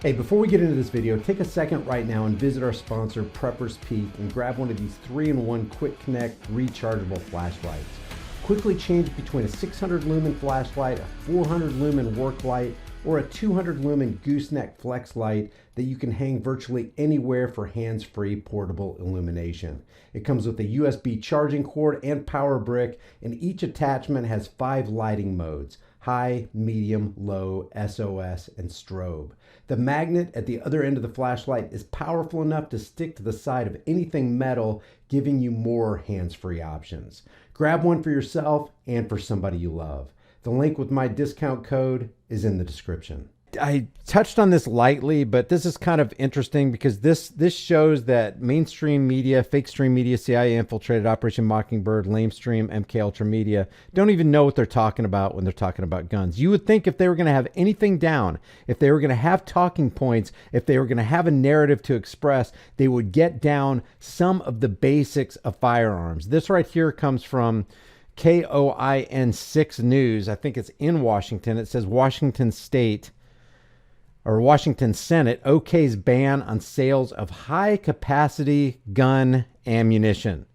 Hey, before we get into this video, take a second right now and visit our sponsor, Prepper's Peak, and grab one of these 3-in-1 quick connect rechargeable flashlights. Quickly change between a 600 lumen flashlight, a 400 lumen work light, or a 200 lumen gooseneck flex light that you can hang virtually anywhere for hands-free portable illumination. It comes with a USB charging cord and power brick, and each attachment has 5 lighting modes: high, medium, low, SOS, and strobe. The magnet at the other end of the flashlight is powerful enough to stick to the side of anything metal, giving you more hands-free options. Grab one for yourself and for somebody you love. The link with my discount code is in the description. I touched on this lightly, but this is kind of interesting because this shows that mainstream media, fake stream media, CIA infiltrated, Operation Mockingbird, lamestream, MK Ultra media don't even know what they're talking about when they're talking about guns. You would think if they were going to have anything down, if they were going to have talking points, if they were going to have a narrative to express, they would get down some of the basics of firearms. This right here comes from KOIN 6 News. I think it's in Washington. It says Washington State or Washington Senate okays ban on sales of high capacity gun ammunition.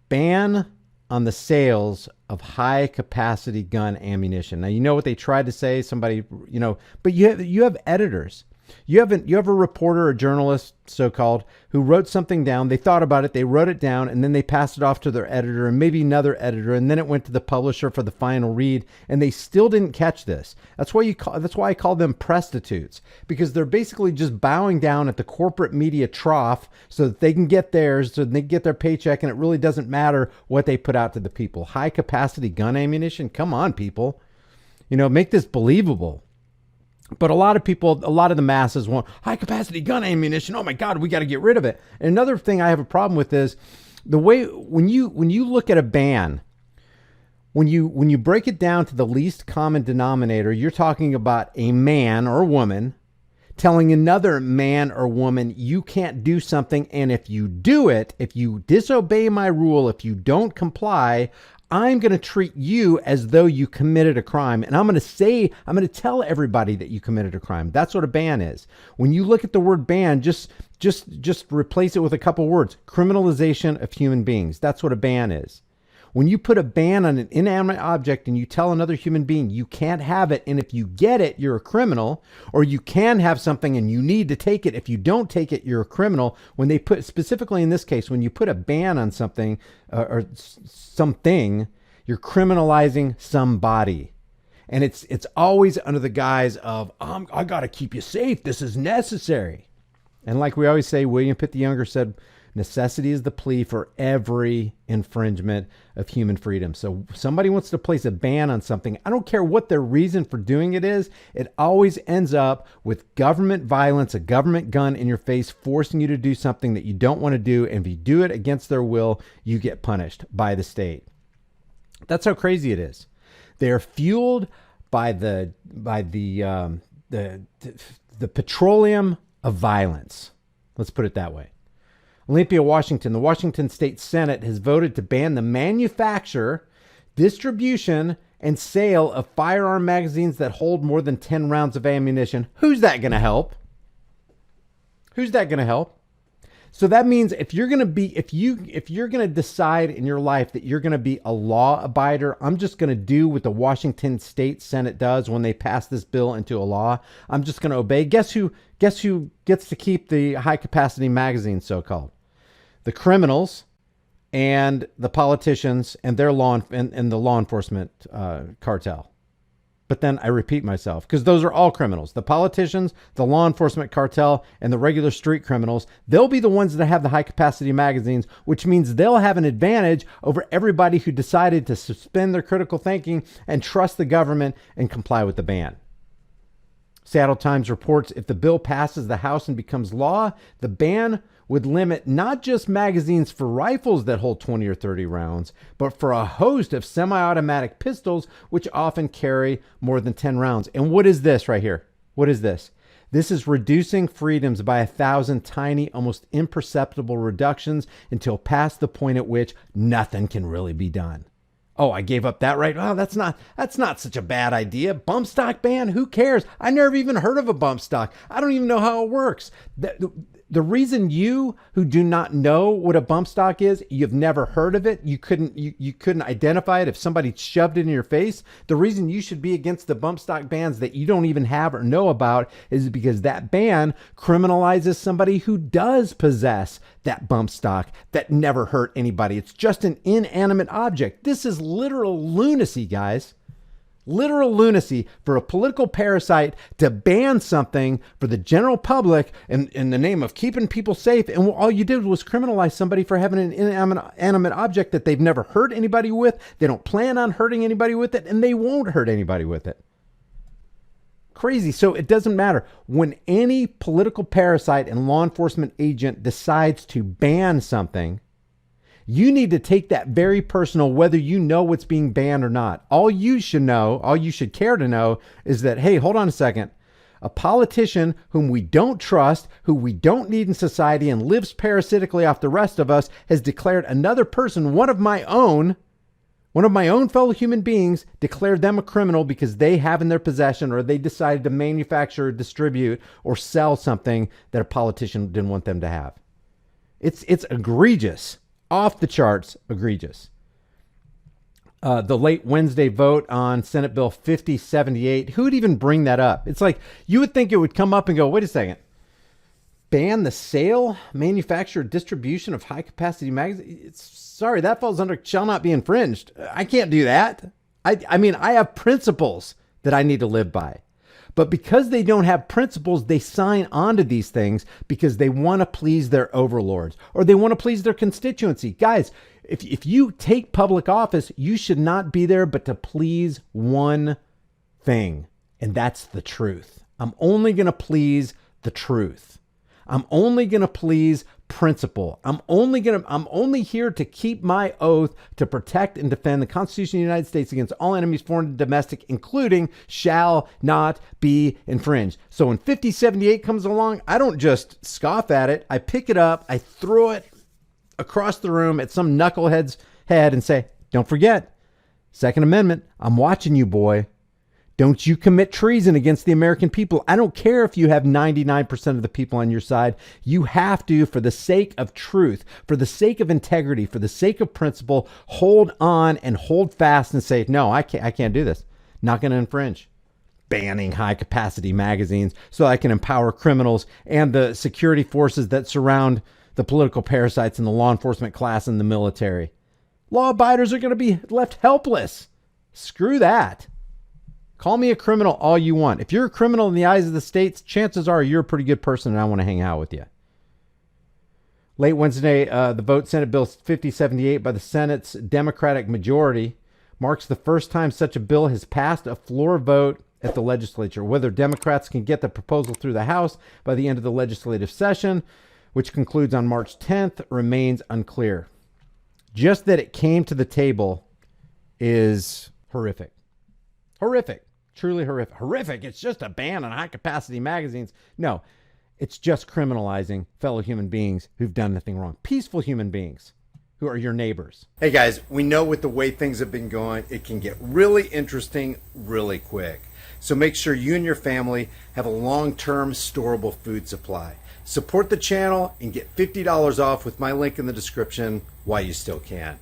Ban on the sales of high capacity gun ammunition. Now, you know what they tried to say, somebody, but you have editors. You have a reporter, a journalist, so-called, who wrote something down. They thought about it. They wrote it down, and then they passed it off to their editor and maybe another editor, and then it went to the publisher for the final read, and they still didn't catch this. That's why I call them prostitutes, because they're basically just bowing down at the corporate media trough so that they can get theirs, so they can get their paycheck, and it really doesn't matter what they put out to the people. High capacity gun ammunition? Come on, people. Make this believable. But a lot of people, a lot of the masses want high capacity gun ammunition. Oh my God, we got to get rid of it. And another thing I have a problem with is the way when you look at a ban, when you break it down to the least common denominator, you're talking about a man or a woman telling another man or woman you can't do something, and if you do it, if you disobey my rule, if you don't comply, I'm going to treat you as though you committed a crime. And I'm going to tell everybody that you committed a crime. That's what a ban is. When you look at the word ban, just replace it with a couple words. Criminalization of human beings. That's what a ban is. When you put a ban on an inanimate object and you tell another human being you can't have it, and if you get it, you're a criminal, or you can have something and you need to take it. If you don't take it, you're a criminal. When they put, specifically in this case, when you put a ban on something or something, you're criminalizing somebody. And it's always under the guise of, I got to keep you safe. This is necessary. And like we always say, William Pitt the Younger said, necessity is the plea for every infringement of human freedom. So somebody wants to place a ban on something. I don't care what their reason for doing it is. It always ends up with government violence, a government gun in your face, forcing you to do something that you don't want to do. And if you do it against their will, you get punished by the state. That's how crazy it is. They're fueled by the petroleum of violence. Let's put it that way. Olympia, Washington. The Washington State Senate has voted to ban the manufacture, distribution, and sale of firearm magazines that hold more than 10 rounds of ammunition. Who's that going to help? Who's that going to help? So that means if you're going to decide in your life that you're going to be a law abider, I'm just going to do what the Washington State Senate does when they pass this bill into a law. I'm just going to obey. Guess who gets to keep the high capacity magazines, so-called? The criminals and the politicians and their and the law enforcement cartel. But then I repeat myself, because those are all criminals. The politicians, the law enforcement cartel, and the regular street criminals, they'll be the ones that have the high capacity magazines, which means they'll have an advantage over everybody who decided to suspend their critical thinking and trust the government and comply with the ban. Seattle Times reports if the bill passes the House and becomes law, the ban would limit not just magazines for rifles that hold 20 or 30 rounds, but for a host of semi-automatic pistols, which often carry more than 10 rounds. And what is this right here? What is this? This is reducing freedoms by 1,000 tiny, almost imperceptible reductions until past the point at which nothing can really be done. Oh, I gave up that right. Oh, that's not such a bad idea. Bump stock ban? Who cares? I never even heard of a bump stock. I don't even know how it works. The reason you who do not know what a bump stock is, you've never heard of it, you couldn't identify it if somebody shoved it in your face. The reason you should be against the bump stock bans that you don't even have or know about is because that ban criminalizes somebody who does possess that bump stock that never hurt anybody. It's just an inanimate object. This is literal lunacy, guys. Literal lunacy for a political parasite to ban something for the general public in the name of keeping people safe. And all you did was criminalize somebody for having an inanimate object that they've never hurt anybody with. They don't plan on hurting anybody with it, and they won't hurt anybody with it. Crazy. So it doesn't matter. When any political parasite and law enforcement agent decides to ban something, you need to take that very personal, whether you know what's being banned or not. All you should know, all you should care to know is that, hey, hold on a second. A politician whom we don't trust, who we don't need in society and lives parasitically off the rest of us, has declared another person, one of my own fellow human beings, declared them a criminal because they have in their possession or they decided to manufacture, distribute, or sell something that a politician didn't want them to have. It's egregious. Off the charts, egregious. The late Wednesday vote on Senate Bill 5078. Who would even bring that up? It's like you would think it would come up and go, wait a second. Ban the sale, manufacture, distribution of high-capacity magazines? Sorry, that falls under shall not be infringed. I can't do that. I mean, I have principles that I need to live by. But because they don't have principles, they sign on to these things because they want to please their overlords or they want to please their constituency. Guys, if you take public office, you should not be there but to please one thing, and that's the truth. I'm only going to please the truth. I'm only going to please principle. I'm only here to keep my oath to protect and defend the Constitution of the United States against all enemies, foreign and domestic, including shall not be infringed. So when 5078 comes along, I don't just scoff at it. I pick it up, I throw it across the room at some knucklehead's head and say, don't forget, Second Amendment, I'm watching you, boy. Don't you commit treason against the American people. I don't care if you have 99% of the people on your side. You have to, for the sake of truth, for the sake of integrity, for the sake of principle, hold on and hold fast and say, no, I can't do this. Not going to infringe. Banning high capacity magazines so I can empower criminals and the security forces that surround the political parasites in the law enforcement class and the military. Law abiders are going to be left helpless. Screw that. Call me a criminal all you want. If you're a criminal in the eyes of the states, chances are you're a pretty good person and I want to hang out with you. Late Wednesday, the vote, Senate Bill 5078 by the Senate's Democratic majority, marks the first time such a bill has passed a floor vote at the legislature. Whether Democrats can get the proposal through the House by the end of the legislative session, which concludes on March 10th, remains unclear. Just that it came to the table is horrific. Horrific. Truly horrific. Horrific. It's just a ban on high-capacity magazines. No, it's just criminalizing fellow human beings who've done nothing wrong. Peaceful human beings who are your neighbors. Hey, guys, we know with the way things have been going, it can get really interesting really quick. So make sure you and your family have a long-term storable food supply. Support the channel and get $50 off with my link in the description while you still can.